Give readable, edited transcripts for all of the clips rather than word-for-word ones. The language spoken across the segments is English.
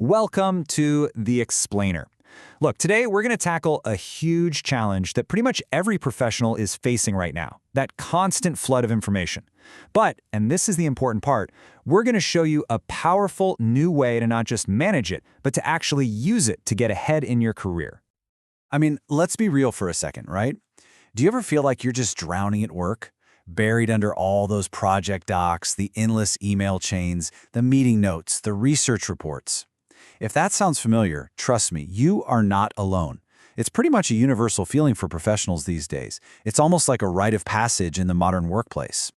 Welcome to The Explainer. Look, today we're going to tackle a huge challenge that pretty much every professional is facing right now, that constant flood of information. But, and this is the important part, we're going to show you a powerful new way to not just manage it, but to actually use it to get ahead in your career. I mean, let's be real for a second, right? Do you ever feel like you're just drowning at work? Buried under all those project docs, the endless email chains, the meeting notes, the research reports? If that sounds familiar, trust me, you are not alone. It's pretty much a universal feeling for professionals these days. It's almost like a rite of passage in the modern workplace.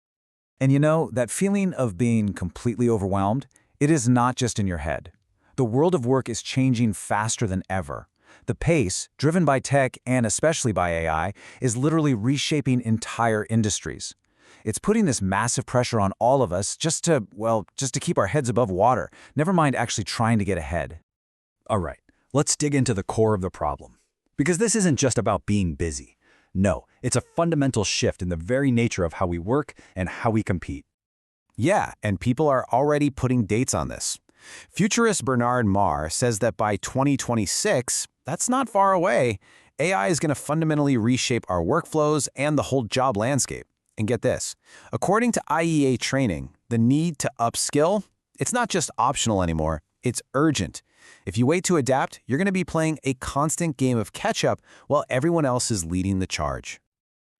And you know, that feeling of being completely overwhelmed, it is not just in your head. The world of work is changing faster than ever. The pace, driven by tech and especially by AI, is literally reshaping entire industries. It's putting this massive pressure on all of us just to keep our heads above water, never mind actually trying to get ahead. All right, let's dig into the core of the problem. Because this isn't just about being busy. No, it's a fundamental shift in the very nature of how we work and how we compete. Yeah, and people are already putting dates on this. Futurist Bernard Marr says that by 2026, that's not far away, AI is going to fundamentally reshape our workflows and the whole job landscape. And get this, according to IEA training, the need to upskill, it's not just optional anymore, it's urgent. If you wait to adapt, you're going to be playing a constant game of catch-up while everyone else is leading the charge.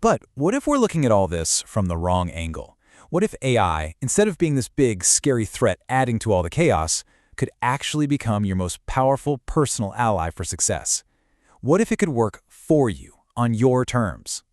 But what if we're looking at all this from the wrong angle? What if AI, instead of being this big, scary threat adding to all the chaos, could actually become your most powerful personal ally for success? What if it could work for you, on your terms?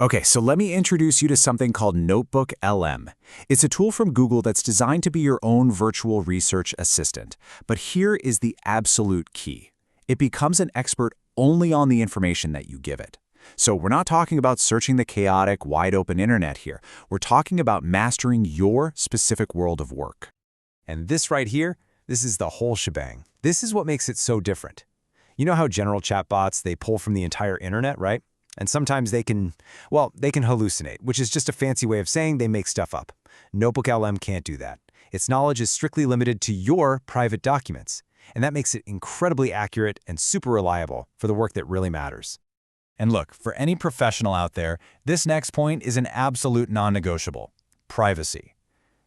Okay, so let me introduce you to something called NotebookLM. It's a tool from Google that's designed to be your own virtual research assistant. But here is the absolute key. It becomes an expert only on the information that you give it. So we're not talking about searching the chaotic, wide-open internet here. We're talking about mastering your specific world of work. And this right here, this is the whole shebang. This is what makes it so different. You know how general chatbots, they pull from the entire internet, right? And sometimes they can hallucinate, which is just a fancy way of saying they make stuff up. NotebookLM can't do that. Its knowledge is strictly limited to your private documents, and that makes it incredibly accurate and super reliable for the work that really matters. And look, for any professional out there, this next point is an absolute non-negotiable: privacy.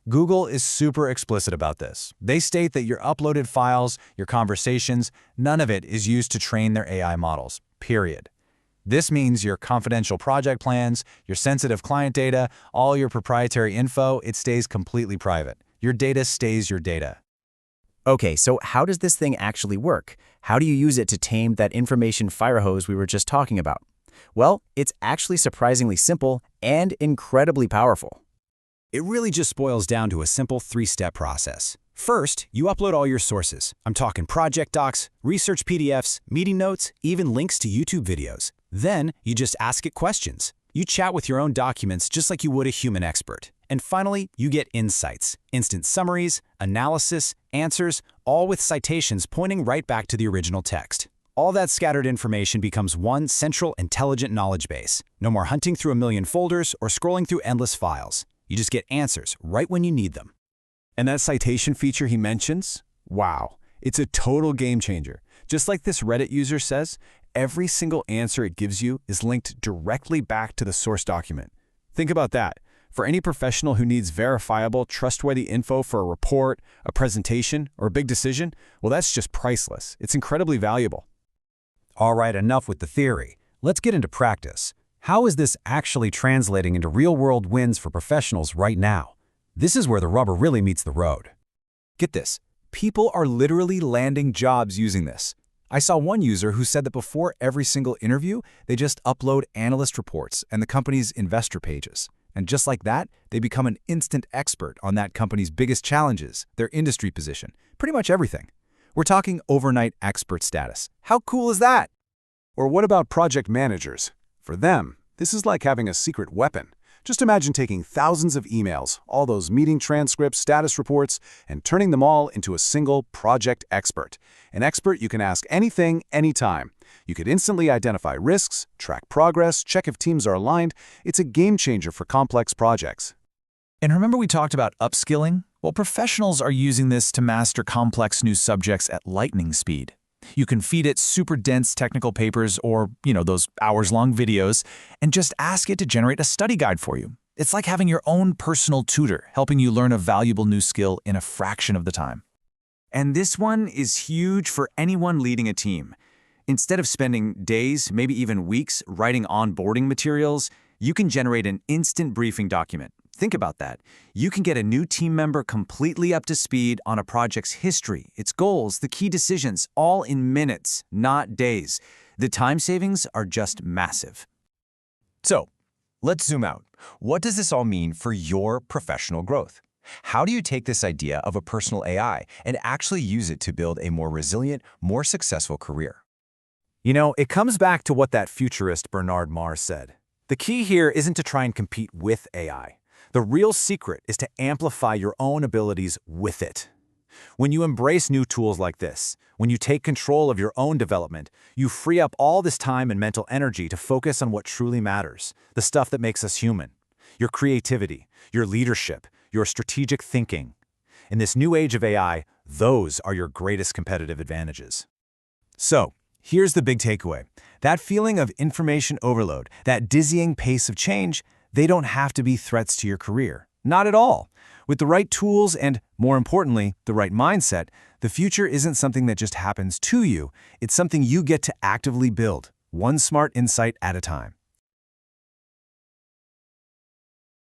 Google is super explicit about this. They state that your uploaded files, your conversations, none of it is used to train their AI models, period. This means your confidential project plans, your sensitive client data, all your proprietary info, it stays completely private. Your data stays your data. Okay, so how does this thing actually work? How do you use it to tame that information fire hose we were just talking about? Well, it's actually surprisingly simple and incredibly powerful. It really just boils down to a simple three-step process. First, you upload all your sources. I'm talking project docs, research PDFs, meeting notes, even links to YouTube videos. Then, you just ask it questions. You chat with your own documents just like you would a human expert. And finally, you get insights, instant summaries, analysis, answers, all with citations pointing right back to the original text. All that scattered information becomes one central, intelligent knowledge base. No more hunting through a million folders or scrolling through endless files. You just get answers right when you need them. And that citation feature he mentions? Wow, it's a total game changer. Just like this Reddit user says, every single answer it gives you is linked directly back to the source document. Think about that. For any professional who needs verifiable, trustworthy info for a report, a presentation, or a big decision, well, that's just priceless. It's incredibly valuable. All right, enough with the theory. Let's get into practice. How is this actually translating into real-world wins for professionals right now? This is where the rubber really meets the road. Get this, people are literally landing jobs using this. I saw one user who said that before every single interview, they just upload analyst reports and the company's investor pages. And just like that, they become an instant expert on that company's biggest challenges, their industry position, pretty much everything. We're talking overnight expert status. How cool is that? Or what about project managers? For them, this is like having a secret weapon. Just imagine taking thousands of emails, all those meeting transcripts, status reports, and turning them all into a single project expert. An expert you can ask anything, anytime. You could instantly identify risks, track progress, check if teams are aligned. It's a game changer for complex projects. And remember we talked about upskilling? Well, professionals are using this to master complex new subjects at lightning speed. You can feed it super dense technical papers or, those hours-long videos, and just ask it to generate a study guide for you. It's like having your own personal tutor, helping you learn a valuable new skill in a fraction of the time. And this one is huge for anyone leading a team. Instead of spending days, maybe even weeks, writing onboarding materials, you can generate an instant briefing document. Think about that. You can get a new team member completely up to speed on a project's history, its goals, the key decisions, all in minutes, not days. The time savings are just massive. So, let's zoom out. What does this all mean for your professional growth? How do you take this idea of a personal AI and actually use it to build a more resilient, more successful career? It comes back to what that futurist Bernard Mars said. The key here isn't to try and compete with AI. The real secret is to amplify your own abilities with it. When you embrace new tools like this, when you take control of your own development, you free up all this time and mental energy to focus on what truly matters, the stuff that makes us human. Your creativity, your leadership, your strategic thinking. In this new age of AI, those are your greatest competitive advantages. So, here's the big takeaway. That feeling of information overload, that dizzying pace of change, they don't have to be threats to your career. Not at all. With the right tools and, more importantly, the right mindset, the future isn't something that just happens to you. It's something you get to actively build, one smart insight at a time.